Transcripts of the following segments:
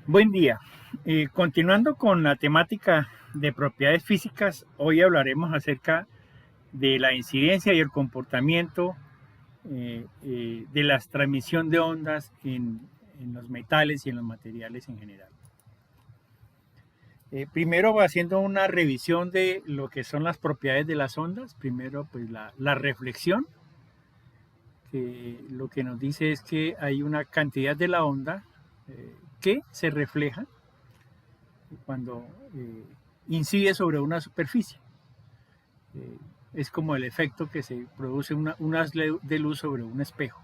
Buen día. Continuando con la temática de propiedades físicas, hoy hablaremos acerca de la incidencia y el comportamiento de la transmisión de ondas en los metales y en los materiales en general. Primero, haciendo una revisión de lo que son las propiedades de las ondas. Primero, pues la reflexión, que lo que nos dice es que hay una cantidad de la onda que se refleja cuando incide sobre una superficie. Eh, es como el efecto que se produce un haz de luz sobre un espejo.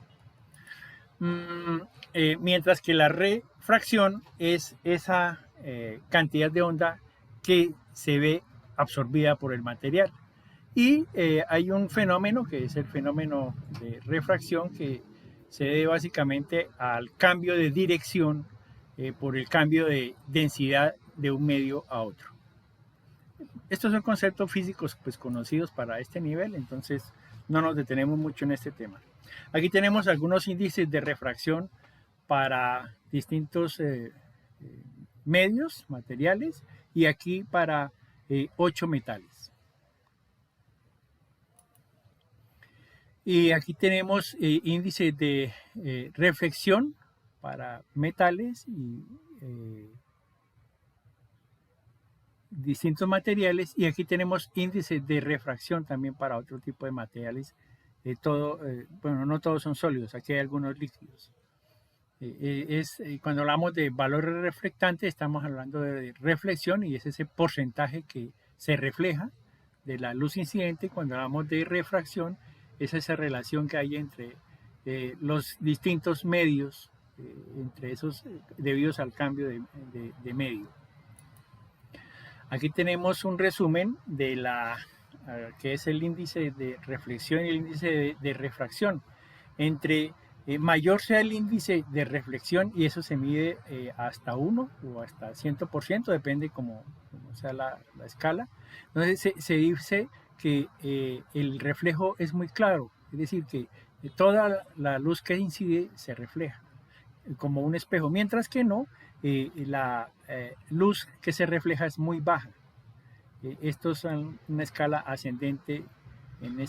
Mm, Mientras que la refracción es esa cantidad de onda que se ve absorbida por el material. Y hay un fenómeno que es el fenómeno de refracción que se debe básicamente al cambio de dirección por el cambio de densidad de un medio a otro. Estos son conceptos físicos pues conocidos para este nivel, entonces no nos detenemos mucho en este tema. Aquí tenemos algunos índices de refracción para distintos medios, materiales, y aquí para 8 metales. Y aquí tenemos índices de reflexión para metales y distintos materiales, y aquí tenemos índices de refracción también para otro tipo de materiales. Bueno, no todos son sólidos, aquí hay algunos líquidos. Cuando hablamos de valores reflectantes, estamos hablando de reflexión y es ese porcentaje que se refleja de la luz incidente. Cuando hablamos de refracción, es esa relación que hay entre los distintos medios, entre esos debidos al cambio de medio. Aquí tenemos un resumen de que es el índice de reflexión y el índice de refracción. Entre mayor sea el índice de reflexión, y eso se mide hasta 1 o hasta 100%, depende como sea la escala. Entonces se dice que el reflejo es muy claro, es decir, que toda la luz que incide se refleja como un espejo, mientras que no, la luz que se refleja es muy baja. Estos son una escala ascendente en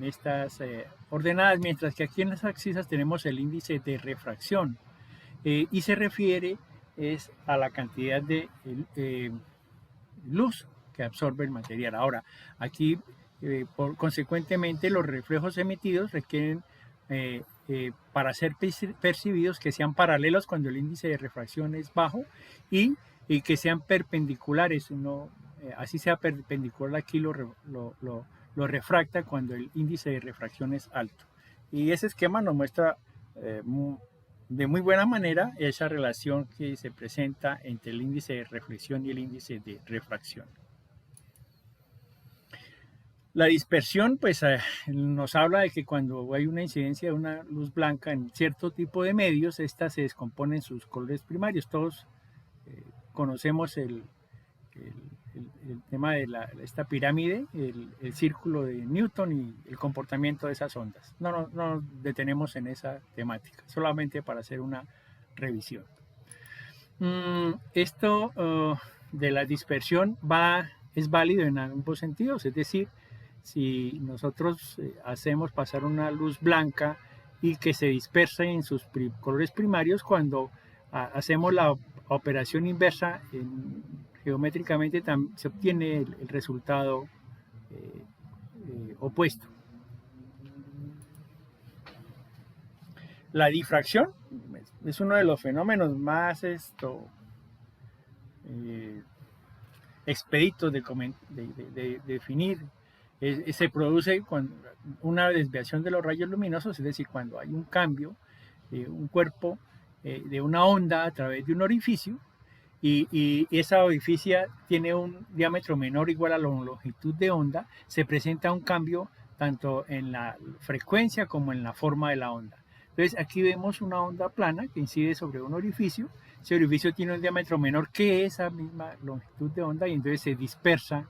estas ordenadas, mientras que aquí en las axisas tenemos el índice de refracción y se refiere es a la cantidad de luz que absorbe el material. Ahora, aquí consecuentemente los reflejos emitidos requieren para ser percibidos que sean paralelos cuando el índice de refracción es bajo y que sean perpendiculares. Así sea perpendicular aquí lo refracta cuando el índice de refracción es alto. Y ese esquema nos muestra de muy buena manera esa relación que se presenta entre el índice de reflexión y el índice de refracción. La dispersión, pues nos habla de que cuando hay una incidencia de una luz blanca en cierto tipo de medios, esta se descompone en sus colores primarios. Todos conocemos el tema de esta pirámide, el círculo de Newton y el comportamiento de esas ondas. No nos detenemos en esa temática, solamente para hacer una revisión. Esto de la dispersión es válido en ambos sentidos, es decir, si nosotros hacemos pasar una luz blanca y que se dispersa en sus colores primarios, cuando hacemos la operación inversa, geométricamente se obtiene el resultado opuesto. La difracción es uno de los fenómenos más expeditos de definir. Se produce cuando una desviación de los rayos luminosos, es decir, cuando hay un cambio de un cuerpo de una onda a través de un orificio y esa orificio tiene un diámetro menor o igual a la longitud de onda, se presenta un cambio tanto en la frecuencia como en la forma de la onda. Entonces aquí vemos una onda plana que incide sobre un orificio. Ese orificio tiene un diámetro menor que esa misma longitud de onda y entonces se dispersa,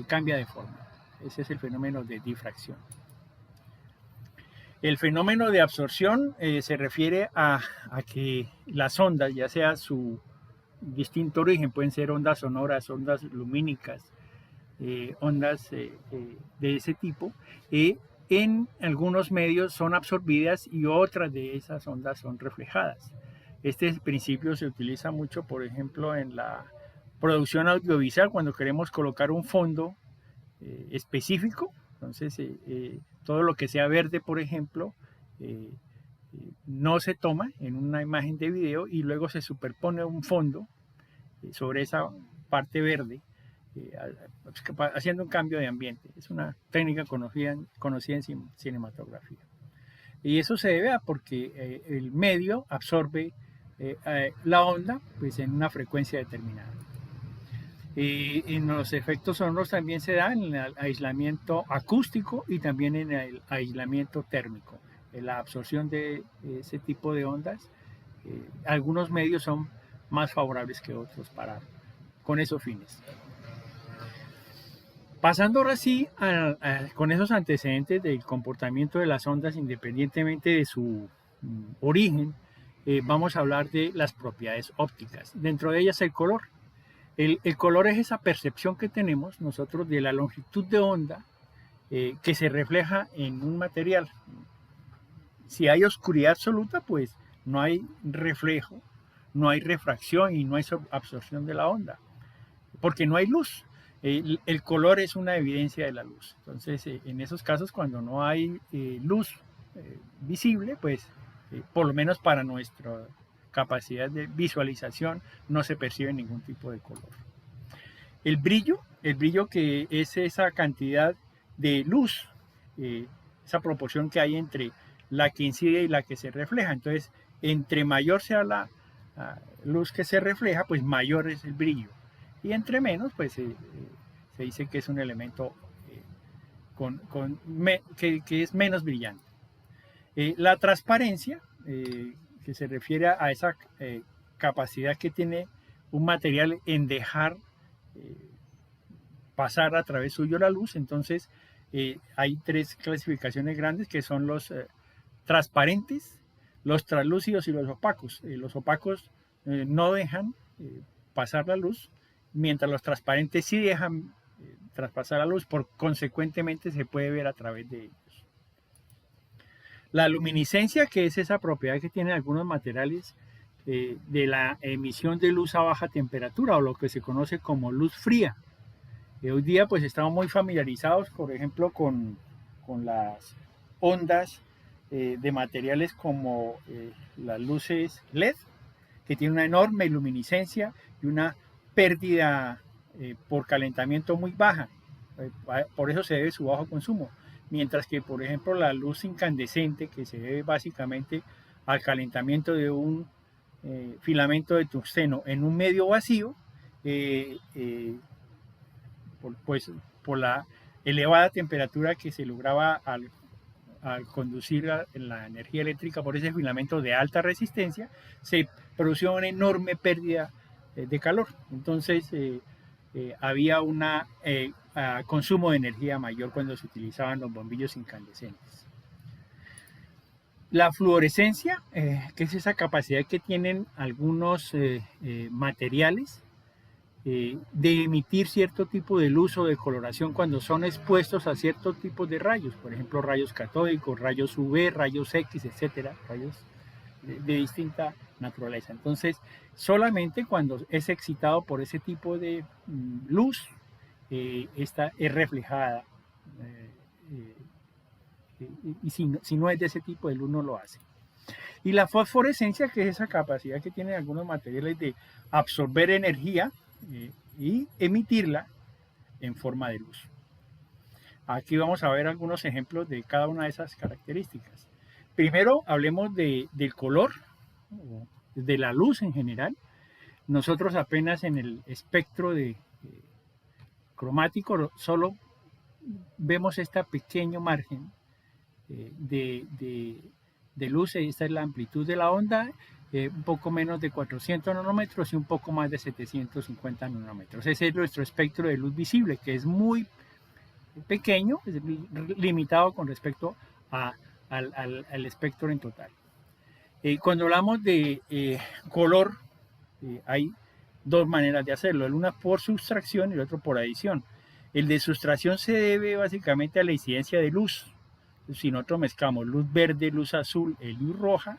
cambia de forma. Ese es el fenómeno de difracción. El fenómeno de absorción se refiere a que las ondas, ya sea su distinto origen, pueden ser ondas sonoras, ondas lumínicas, ondas de ese tipo, en algunos medios son absorbidas y otras de esas ondas son reflejadas. Este principio se utiliza mucho, por ejemplo, en la producción audiovisual, cuando queremos colocar un fondo específico. Entonces, todo lo que sea verde, por ejemplo, no se toma en una imagen de video y luego se superpone un fondo sobre esa parte verde, haciendo un cambio de ambiente. Es una técnica conocida en cinematografía. Y eso se debe a porque el medio absorbe la onda pues, en una frecuencia determinada. En los efectos sonoros también se da en el aislamiento acústico y también en el aislamiento térmico. En la absorción de ese tipo de ondas, algunos medios son más favorables que otros con esos fines. Pasando ahora sí con esos antecedentes del comportamiento de las ondas independientemente de su origen, vamos a hablar de las propiedades ópticas. Dentro de ellas el color. El color es esa percepción que tenemos nosotros de la longitud de onda que se refleja en un material. Si hay oscuridad absoluta, pues no hay reflejo, no hay refracción y no hay absorción de la onda, porque no hay luz. El color es una evidencia de la luz. Entonces, en esos casos, cuando no hay luz visible, pues por lo menos para nuestra capacidad de visualización no se percibe ningún tipo de color. El brillo que es esa cantidad de luz, esa proporción que hay entre la que incide y la que se refleja. Entonces, entre mayor sea la luz que se refleja, pues mayor es el brillo. Y entre menos, pues se dice que es un elemento que es menos brillante. La transparencia, que se refiere a esa capacidad que tiene un material en dejar pasar a través suyo la luz. Entonces hay tres clasificaciones grandes que son los transparentes, los translúcidos y los opacos. Los opacos no dejan pasar la luz, mientras los transparentes sí dejan traspasar la luz, consecuentemente se puede ver a través de ellos. La luminiscencia, que es esa propiedad que tienen algunos materiales de la emisión de luz a baja temperatura, o lo que se conoce como luz fría. Hoy día pues estamos muy familiarizados, por ejemplo, con las ondas de materiales como las luces LED, que tienen una enorme luminiscencia y una pérdida por calentamiento muy baja. Por eso se debe su bajo consumo. Mientras que, por ejemplo, la luz incandescente, que se debe básicamente al calentamiento de un filamento de tungsteno en un medio vacío, por la elevada temperatura que se lograba al conducir la energía eléctrica por ese filamento de alta resistencia, se produjo una enorme pérdida de calor. Entonces había un consumo de energía mayor cuando se utilizaban los bombillos incandescentes. La fluorescencia, que es esa capacidad que tienen algunos materiales de emitir cierto tipo de luz o de coloración cuando son expuestos a ciertos tipos de rayos, por ejemplo rayos catódicos, rayos UV, rayos X, etcétera, rayos de distinta naturaleza. Entonces, solamente cuando es excitado por ese tipo de luz, esta es reflejada. Y si no es de ese tipo de luz, no lo hace. Y la fosforescencia, que es esa capacidad que tienen algunos materiales de absorber energía y emitirla en forma de luz. Aquí vamos a ver algunos ejemplos de cada una de esas características. Primero hablemos del color, de la luz en general. Nosotros apenas en el espectro cromático solo vemos este pequeño margen de luz. Esta es la amplitud de la onda, un poco menos de 400 nanómetros y un poco más de 750 nanómetros. Ese es nuestro espectro de luz visible, que es muy pequeño, es limitado con respecto a al espectro en total. Cuando hablamos de color, hay dos maneras de hacerlo, el una por sustracción y el otro por adición. El de sustracción se debe básicamente a la incidencia de luz. Si nosotros mezclamos luz verde, luz azul y luz roja,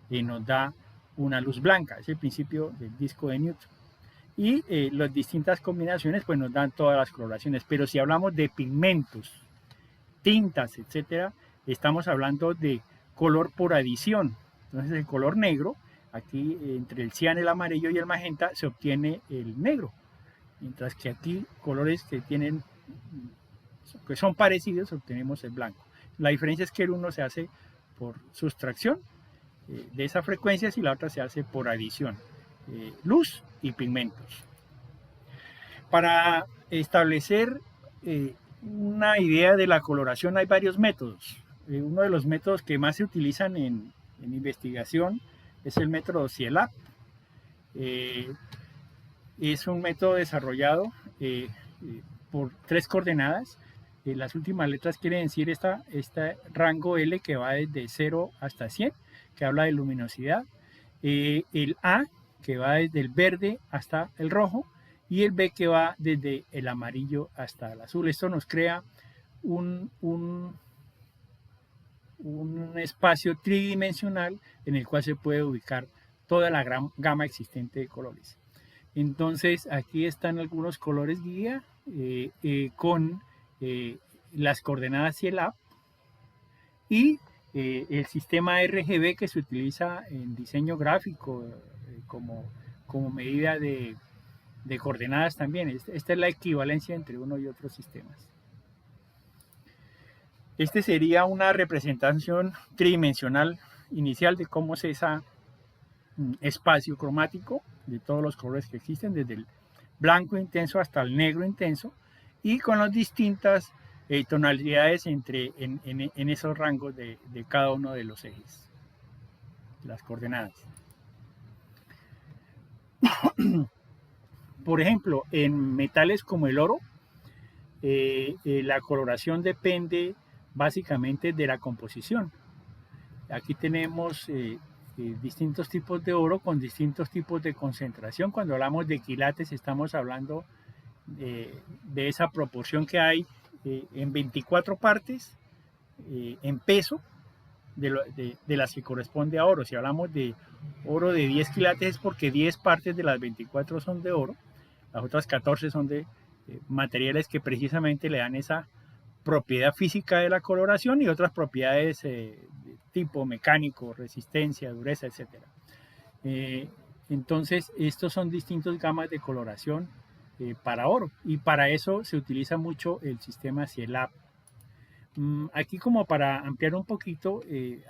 nos da una luz blanca, es el principio del disco de Newton. Y las distintas combinaciones pues nos dan todas las coloraciones, pero si hablamos de pigmentos, tintas, etcétera, estamos hablando de color por adición. Entonces el color negro, aquí entre el cian, el amarillo y el magenta se obtiene el negro, mientras que aquí colores que son parecidos obtenemos el blanco. La diferencia es que el uno se hace por sustracción de esas frecuencias y la otra se hace por adición, luz y pigmentos. Para establecer una idea de la coloración hay varios métodos. Uno de los métodos que más se utilizan en investigación es el método CIELAB. Es un método desarrollado por 3 coordenadas. Las últimas letras quieren decir este rango L que va desde 0 hasta 100, que habla de luminosidad. El A, que va desde el verde hasta el rojo, y el B, que va desde el amarillo hasta el azul. Esto nos crea un espacio tridimensional en el cual se puede ubicar toda la gran gama existente de colores. Entonces aquí están algunos colores guía con las coordenadas CIELAB y el sistema RGB que se utiliza en diseño gráfico como medida de coordenadas también. Esta es la equivalencia entre uno y otros sistemas. Este sería una representación tridimensional inicial de cómo es ese espacio cromático de todos los colores que existen, desde el blanco intenso hasta el negro intenso, y con las distintas tonalidades en esos rangos de cada uno de los ejes, las coordenadas. Por ejemplo, en metales como el oro, la coloración depende básicamente de la composición. Aquí tenemos distintos tipos de oro con distintos tipos de concentración. Cuando hablamos de quilates estamos hablando de esa proporción que hay en 24 partes en peso de las que corresponde a oro. Si hablamos de oro de 10 quilates es porque 10 partes de las 24 son de oro, las otras 14 son de materiales que precisamente le dan esa propiedad física de la coloración y otras propiedades de tipo mecánico, resistencia, dureza, etc. Entonces, estos son distintos gamas de coloración para oro y para eso se utiliza mucho el sistema CIELAB. Aquí como para ampliar un poquito,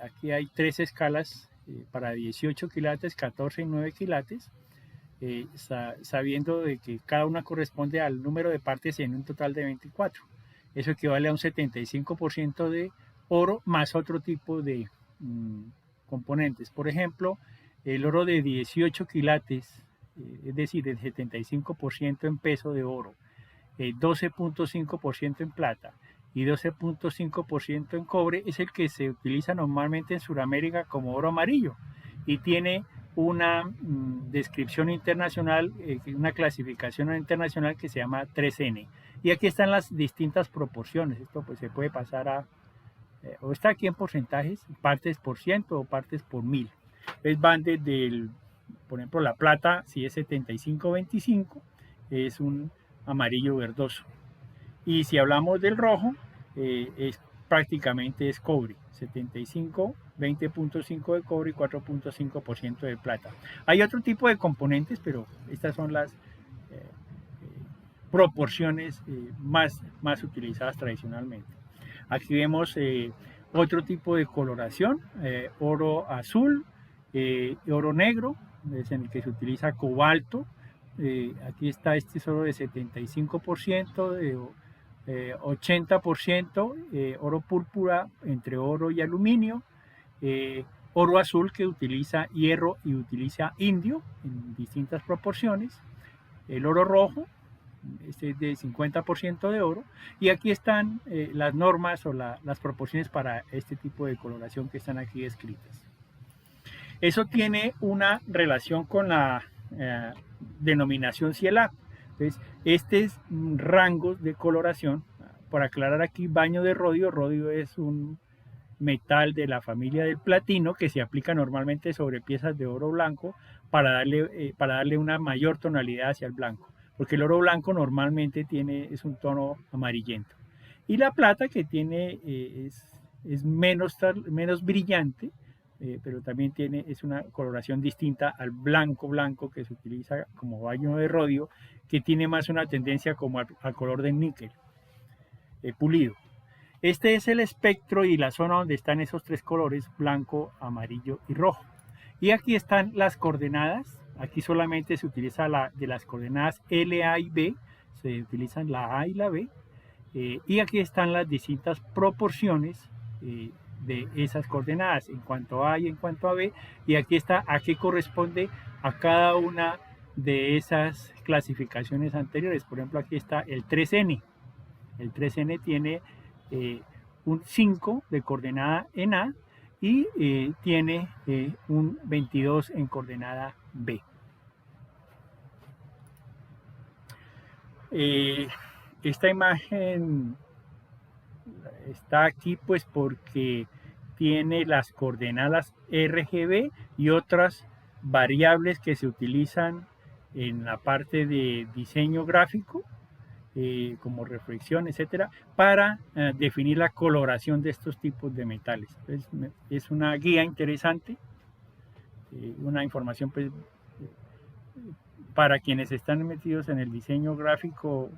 aquí hay 3 escalas para 18 quilates, 14 y 9 quilates, sabiendo de que cada una corresponde al número de partes en un total de 24. Eso equivale a un 75% de oro más otro tipo de componentes. Por ejemplo, el oro de 18 quilates, es decir, el 75% en peso de oro, 12.5% en plata y 12.5% en cobre, es el que se utiliza normalmente en Sudamérica como oro amarillo y tiene una descripción internacional, una clasificación internacional que se llama 3N. Y aquí están las distintas proporciones. Esto pues se puede pasar o está aquí en porcentajes, partes por ciento o partes por 1000. Entonces van desde, por ejemplo, la plata, si es 75-25, es un amarillo verdoso. Y si hablamos del rojo, prácticamente es cobre, 75, 20.5 de cobre y 4.5% de plata. Hay otro tipo de componentes, pero estas son las proporciones más utilizadas tradicionalmente. Aquí vemos otro tipo de coloración, oro azul, oro negro, es en el que se utiliza cobalto. Aquí está este es oro de 75%, de 80% oro púrpura entre oro y aluminio, oro azul que utiliza hierro y utiliza indio en distintas proporciones, el oro rojo este es de 50% de oro, y aquí están las normas o las proporciones para este tipo de coloración que están aquí descritas. Eso tiene una relación con la denominación CIELAC. Entonces, este es rangos de coloración. Por aclarar aquí, baño de rodio. Rodio es un metal de la familia del platino que se aplica normalmente sobre piezas de oro blanco para darle una mayor tonalidad hacia el blanco, porque el oro blanco normalmente es un tono amarillento. Y la plata que tiene es menos brillante, pero también es una coloración distinta al blanco que se utiliza como baño de rodio, que tiene más una tendencia como al color del níquel pulido. Este es el espectro y la zona donde están esos tres colores, blanco, amarillo y rojo. Y aquí están las coordenadas. Aquí solamente se utiliza de las coordenadas L, A y B, se utilizan la A y la B. Y aquí están las distintas proporciones de esas coordenadas en cuanto a A y en cuanto a B, y aquí está a qué corresponde a cada una de esas clasificaciones anteriores. Por ejemplo, aquí está el 3N. El 3N tiene un 5 de coordenada en A y tiene un 22 en coordenada B. Esta imagen está aquí pues porque tiene las coordenadas RGB y otras variables que se utilizan en la parte de diseño gráfico, como reflexión, etcétera, para definir la coloración de estos tipos de metales. Entonces, es una guía interesante, una información pues, para quienes están metidos en el diseño gráfico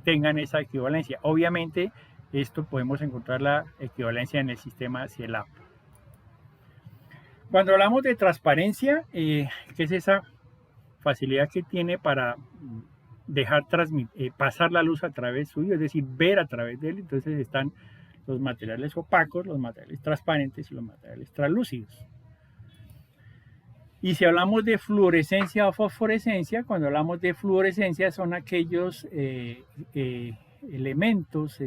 tengan esa equivalencia. Obviamente, esto podemos encontrar la equivalencia en el sistema CIELAP. Cuando hablamos de transparencia, ¿qué es esa facilidad que tiene para dejar pasar la luz a través suyo, es decir, ver a través de él? Entonces están los materiales opacos, los materiales transparentes y los materiales translúcidos. Y si hablamos de fluorescencia o fosforescencia, cuando hablamos de fluorescencia son aquellos elementos,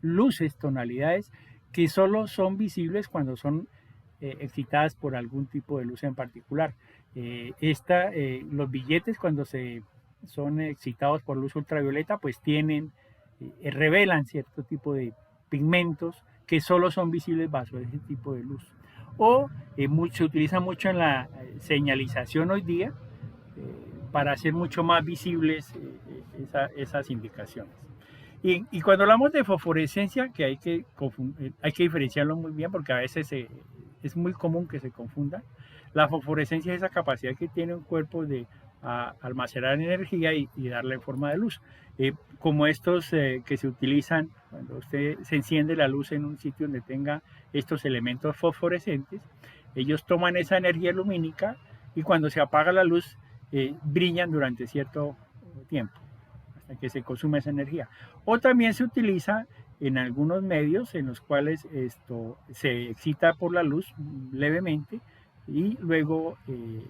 luces, tonalidades que solo son visibles cuando son excitadas por algún tipo de luz en particular. Los billetes cuando son excitados por luz ultravioleta pues revelan cierto tipo de pigmentos que solo son visibles bajo ese tipo de luz. O se utiliza mucho en la señalización hoy día para hacer mucho más visibles esas indicaciones. Y cuando hablamos de fosforescencia, que hay que diferenciarlo muy bien porque a veces es muy común que se confunda. La fosforescencia es esa capacidad que tiene un cuerpo de almacenar energía y darle forma de luz. Como estos que se utilizan cuando usted se enciende la luz en un sitio donde tenga estos elementos fosforescentes, ellos toman esa energía lumínica y cuando se apaga la luz brillan durante cierto tiempo hasta que se consume esa energía. O también se utiliza en algunos medios en los cuales esto se excita por la luz levemente y luego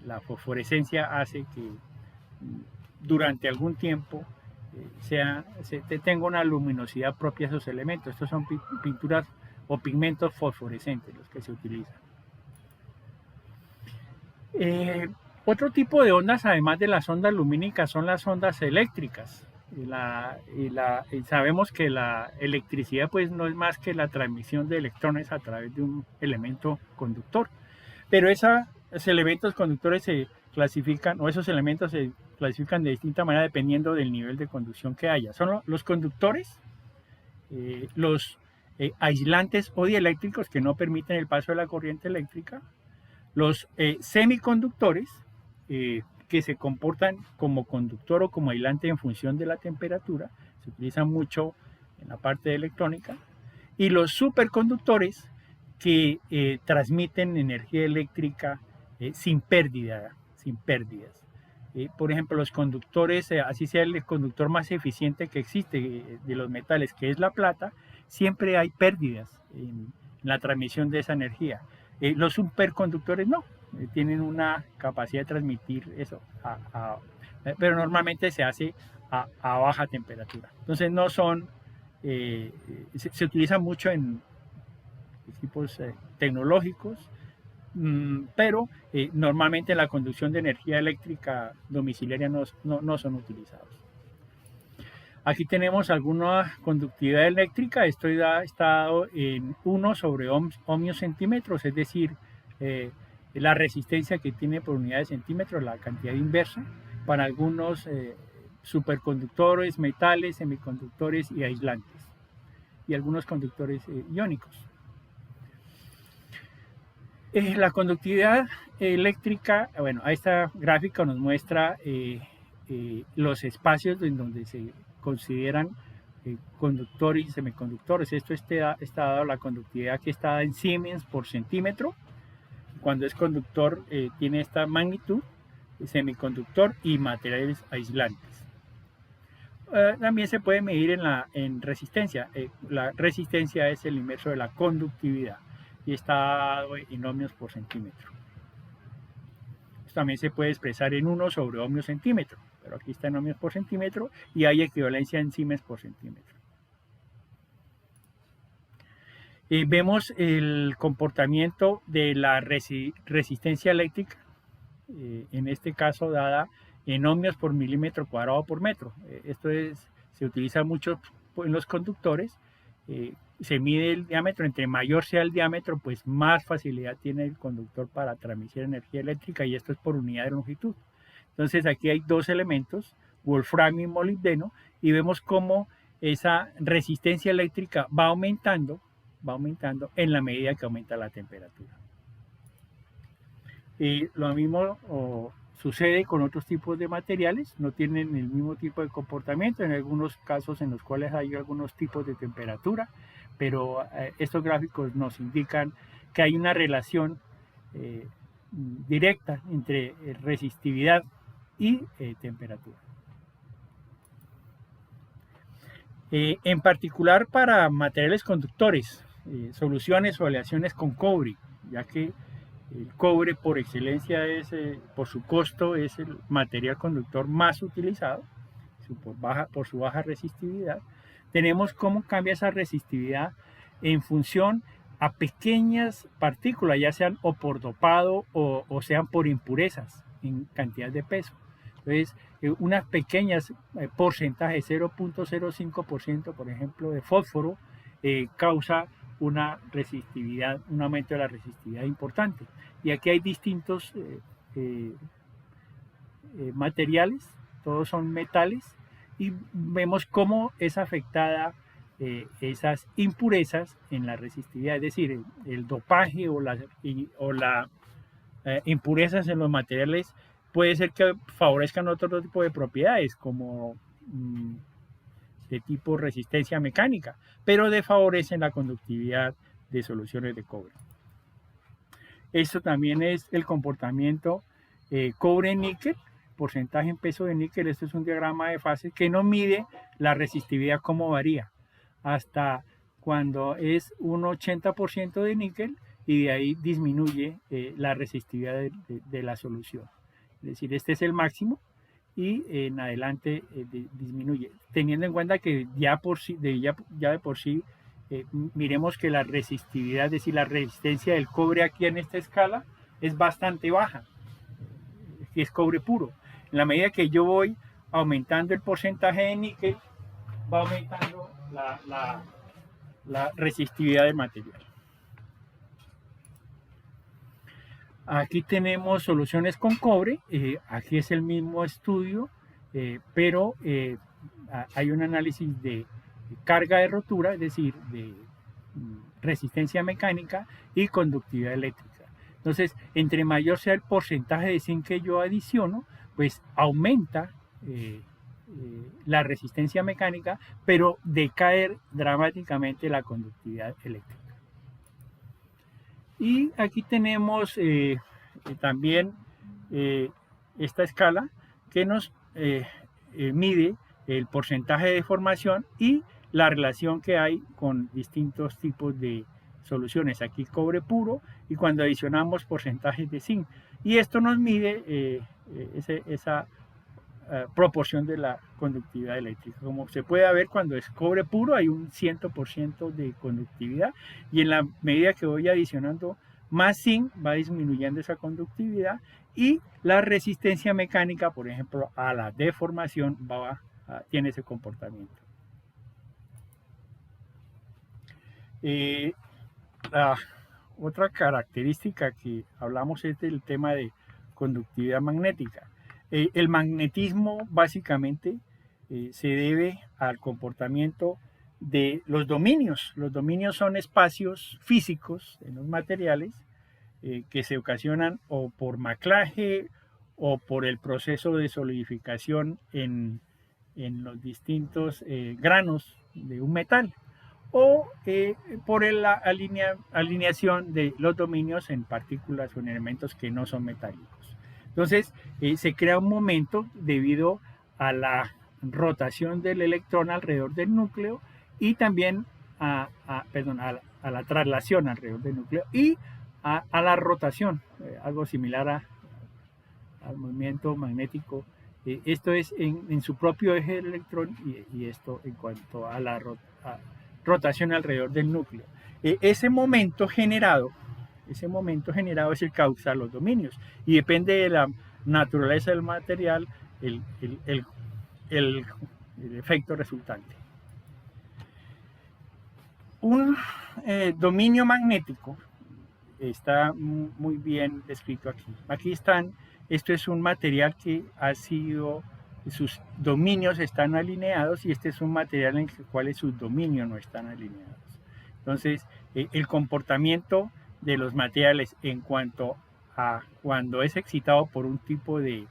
la fosforescencia hace que durante algún tiempo tenga una luminosidad propia de esos elementos. Estos son pinturas o pigmentos fosforescentes los que se utilizan. Otro tipo de ondas, además de las ondas lumínicas, son las ondas eléctricas. Y sabemos que la electricidad pues no es más que la transmisión de electrones a través de un elemento conductor. Pero esos elementos conductores se clasifican, o esos elementos se clasifican de distinta manera dependiendo del nivel de conducción que haya. Son los conductores, los aislantes o dieléctricos que no permiten el paso de la corriente eléctrica, los semiconductores que se comportan como conductor o como aislante en función de la temperatura, se utilizan mucho en la parte de electrónica, y los superconductores que transmiten energía eléctrica sin pérdidas. Por ejemplo, los conductores, así sea el conductor más eficiente que existe de los metales, que es la plata, siempre hay pérdidas en la transmisión de esa energía. Los superconductores no, tienen una capacidad de transmitir eso, pero normalmente se hace a baja temperatura. Entonces no son, se utiliza mucho en equipos tecnológicos, pero normalmente en la conducción de energía eléctrica domiciliaria no son utilizados. Aquí tenemos alguna conductividad eléctrica. Esto está dado en 1 sobre ohmios centímetros, es decir, la resistencia que tiene por unidad de centímetros, la cantidad inversa, para algunos superconductores, metales, semiconductores y aislantes, y algunos conductores iónicos. La conductividad eléctrica, bueno, a esta gráfica nos muestra los espacios en donde se consideran conductores y semiconductores. Esto está dado la conductividad que está en Siemens por centímetro. Cuando es conductor tiene esta magnitud, semiconductor y materiales aislantes. También se puede medir en resistencia. La resistencia es el inverso de la conductividad y está dado en ohmios por centímetro. Esto también se puede expresar en 1 sobre ohmios centímetro, pero aquí está en ohmios por centímetro y hay equivalencia en Siemens por centímetro. Vemos el comportamiento de la resistencia eléctrica, en este caso dada en ohmios por milímetro cuadrado por metro. Esto se utiliza mucho en los conductores. Se mide el diámetro, entre mayor sea el diámetro, pues más facilidad tiene el conductor para transmitir energía eléctrica, y esto es por unidad de longitud. Entonces aquí hay dos elementos, wolframio y molibdeno, y vemos cómo esa resistencia eléctrica va aumentando en la medida que aumenta la temperatura. Y lo mismo sucede con otros tipos de materiales, no tienen el mismo tipo de comportamiento, en algunos casos en los cuales hay algunos tipos de temperatura, pero estos gráficos nos indican que hay una relación directa entre resistividad y temperatura. En particular para materiales conductores, soluciones o aleaciones con cobre, ya que el cobre por excelencia por su costo es el material conductor más utilizado por su baja resistividad. Tenemos cómo cambia esa resistividad en función a pequeñas partículas, ya sean o por dopado o sean por impurezas en cantidad de peso. Entonces, unas pequeñas porcentajes, 0.05%, por ejemplo, de fósforo, causa una resistividad, un aumento de la resistividad importante. Y aquí hay distintos materiales, todos son metales, y vemos cómo es afectada esas impurezas en la resistividad, es decir, el dopaje o las impurezas en los materiales puede ser que favorezcan otro tipo de propiedades, como de tipo resistencia mecánica, pero desfavorecen la conductividad de soluciones de cobre. Esto también es el comportamiento cobre-níquel, porcentaje en peso de níquel. Este es un diagrama de fase que nos mide la resistividad, cómo varía, hasta cuando es un 80% de níquel, y de ahí disminuye la resistividad de la solución. Es decir, este es el máximo y en adelante disminuye, teniendo en cuenta que ya de por sí miremos que la resistividad, es decir, la resistencia del cobre aquí en esta escala es bastante baja, que es cobre puro. En la medida que yo voy aumentando el porcentaje de níquel, va aumentando la resistividad del material. Aquí tenemos soluciones con cobre, aquí es el mismo estudio, pero hay un análisis de carga de rotura, es decir, de resistencia mecánica y conductividad eléctrica. Entonces, entre mayor sea el porcentaje de zinc que yo adiciono, pues aumenta la resistencia mecánica, pero decae dramáticamente la conductividad eléctrica. Y aquí tenemos también esta escala que nos mide el porcentaje de deformación y la relación que hay con distintos tipos de soluciones. Aquí cobre puro y cuando adicionamos porcentajes de zinc. Y esto nos mide esa proporción de la conductividad eléctrica. Como se puede ver, cuando es cobre puro hay un 100% de conductividad, y en la medida que voy adicionando más zinc va disminuyendo esa conductividad, y la resistencia mecánica, por ejemplo, a la deformación tiene ese comportamiento. La otra característica que hablamos es del tema de conductividad magnética. El magnetismo básicamente se debe al comportamiento de los dominios. Los dominios son espacios físicos en los materiales que se ocasionan o por maclaje o por el proceso de solidificación en los distintos granos de un metal, o por la alineación de los dominios en partículas o en elementos que no son metálicos. Entonces se crea un momento debido a la rotación del electrón alrededor del núcleo, y también a la traslación alrededor del núcleo, y a la rotación, algo similar al movimiento magnético. Esto es en su propio eje del electrón, y esto en cuanto a la rotación alrededor del núcleo. Ese momento generado es el que causa los dominios, y depende de la naturaleza del material el efecto resultante. Un dominio magnético está muy bien descrito aquí. Esto es un material que sus dominios están alineados, y este es un material en el cual sus dominios no están alineados. Entonces, el comportamiento de los materiales en cuanto a cuando es excitado por un tipo de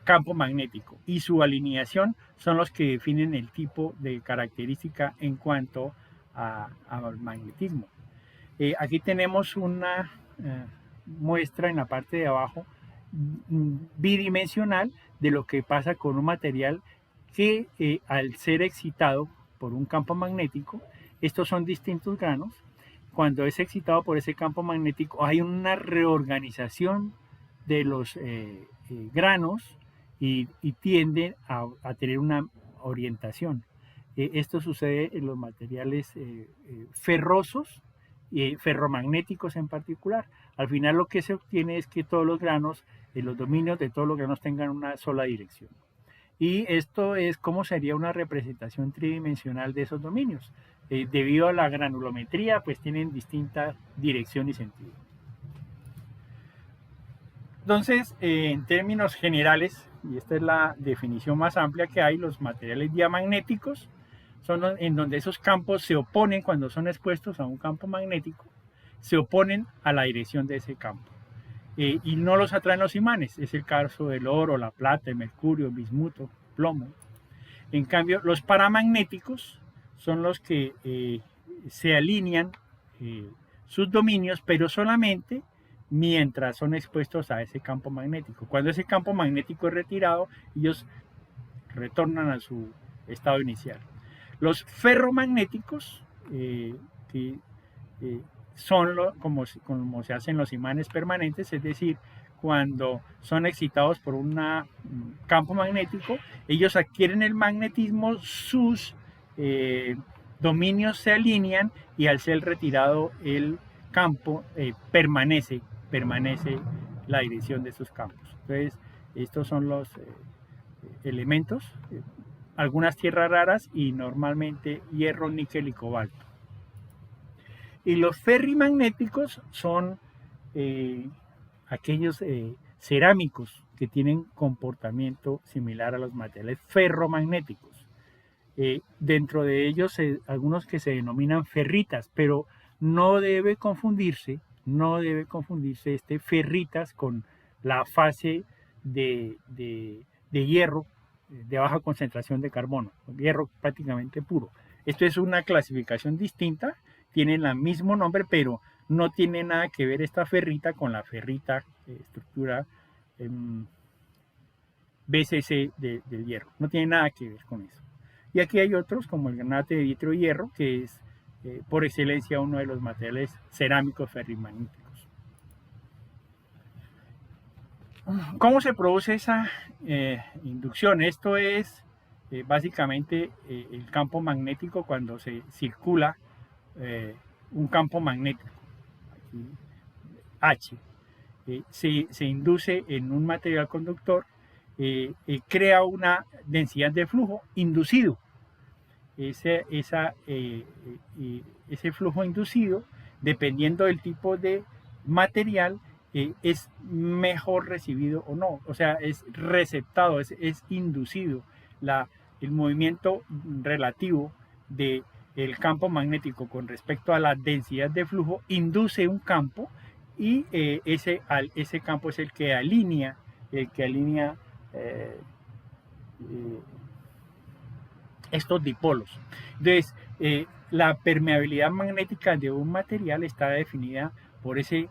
campo magnético y su alineación son los que definen el tipo de característica en cuanto al magnetismo. Aquí tenemos una muestra en la parte de abajo bidimensional de lo que pasa con un material que al ser excitado por un campo magnético, estos son distintos granos. Cuando es excitado por ese campo magnético hay una reorganización de los granos, y tienden a tener una orientación. Esto sucede en los materiales ferrosos y ferromagnéticos en particular. Al final lo que se obtiene es que todos los granos, los dominios de todos los granos tengan una sola dirección. Y esto es como sería una representación tridimensional de esos dominios. Debido a la granulometría, pues tienen distinta dirección y sentido. Entonces, en términos generales, y esta es la definición más amplia que hay, los materiales diamagnéticos son en donde esos campos se oponen cuando son expuestos a un campo magnético, se oponen a la dirección de ese campo. Y no los atraen los imanes. Es el caso del oro, la plata, el mercurio, el bismuto, plomo. En cambio, los paramagnéticos son los que se alinean sus dominios, pero solamente mientras son expuestos a ese campo magnético. Cuando ese campo magnético es retirado, ellos retornan a su estado inicial. Los ferromagnéticos, que son como se hacen los imanes permanentes, es decir, cuando son excitados por un campo magnético, ellos adquieren el magnetismo, sus dominios se alinean, y al ser retirado el campo permanece la dirección de esos campos. Entonces, estos son los elementos, algunas tierras raras y normalmente hierro, níquel y cobalto. Y los ferrimagnéticos son aquellos cerámicos que tienen comportamiento similar a los materiales ferromagnéticos. Dentro de ellos algunos que se denominan ferritas, pero no debe confundirse este ferritas con la fase de hierro de baja concentración de carbono, hierro prácticamente puro. Esto es una clasificación distinta, tienen el mismo nombre, pero no tiene nada que ver esta ferrita con la ferrita estructura BCC del hierro, no tiene nada que ver con eso. Y aquí hay otros como el granate de vitrio hierro, que es por excelencia uno de los materiales cerámicos ferrimagnéticos. ¿Cómo se produce esa inducción? Esto es básicamente el campo magnético cuando se circula un campo magnético, aquí, H. Se induce en un material conductor, crea una densidad de flujo inducido. Ese flujo inducido, dependiendo del tipo de material, es mejor recibido o no, o sea, es receptado, es inducido. El movimiento relativo del campo magnético con respecto a la densidad de flujo induce un campo y ese campo es el que alinea eh, eh, estos dipolos. Entonces, la permeabilidad magnética de un material está definida por ese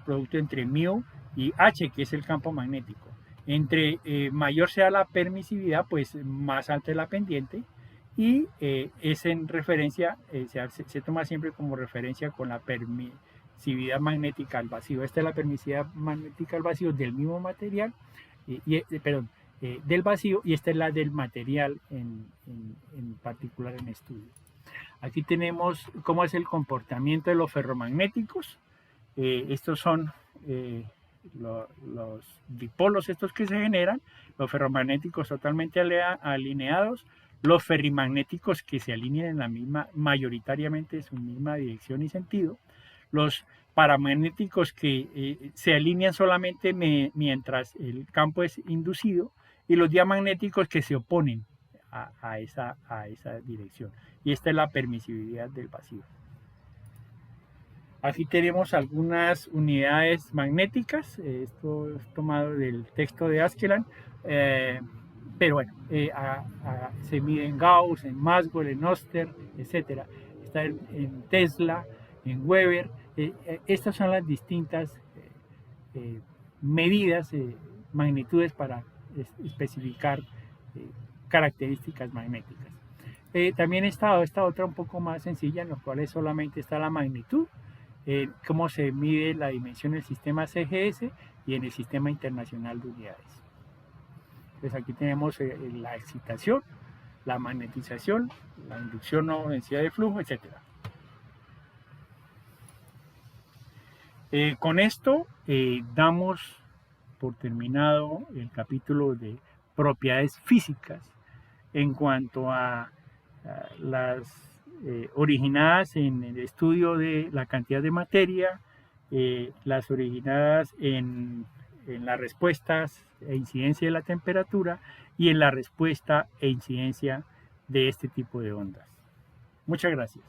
producto entre μ y H, que es el campo magnético. Entre mayor sea la permisividad, pues más alta es la pendiente, y es en referencia, se toma siempre como referencia con la permisividad magnética al vacío. Esta es la permisividad magnética al vacío del mismo material, perdón, del vacío, y esta es la del material en particular en estudio. Aquí tenemos cómo es el comportamiento de los ferromagnéticos. Estos son los dipolos estos que se generan, los ferromagnéticos totalmente alineados, los ferrimagnéticos que se alinean en la misma, mayoritariamente en su misma dirección y sentido, los paramagnéticos que se alinean solamente mientras el campo es inducido, y los diamagnéticos que se oponen a esa dirección. Y esta es la permisividad del vacío. Aquí tenemos algunas unidades magnéticas. Esto es tomado del texto de Askeland. Pero bueno, se mide en Gauss, en Maxwell, en Oster, etc. Está en Tesla, en Weber. Estas son las distintas medidas, magnitudes para especificar características magnéticas. También está esta otra un poco más sencilla, en la cual solamente está la magnitud, cómo se mide la dimensión del sistema CGS y en el Sistema Internacional de Unidades. Entonces aquí tenemos la excitación, la magnetización, la inducción o densidad de flujo, etc. Con esto damos por terminado el capítulo de propiedades físicas en cuanto a las originadas en el estudio de la cantidad de materia, las originadas en las respuestas e incidencia de la temperatura y en la respuesta e incidencia de este tipo de ondas. Muchas gracias.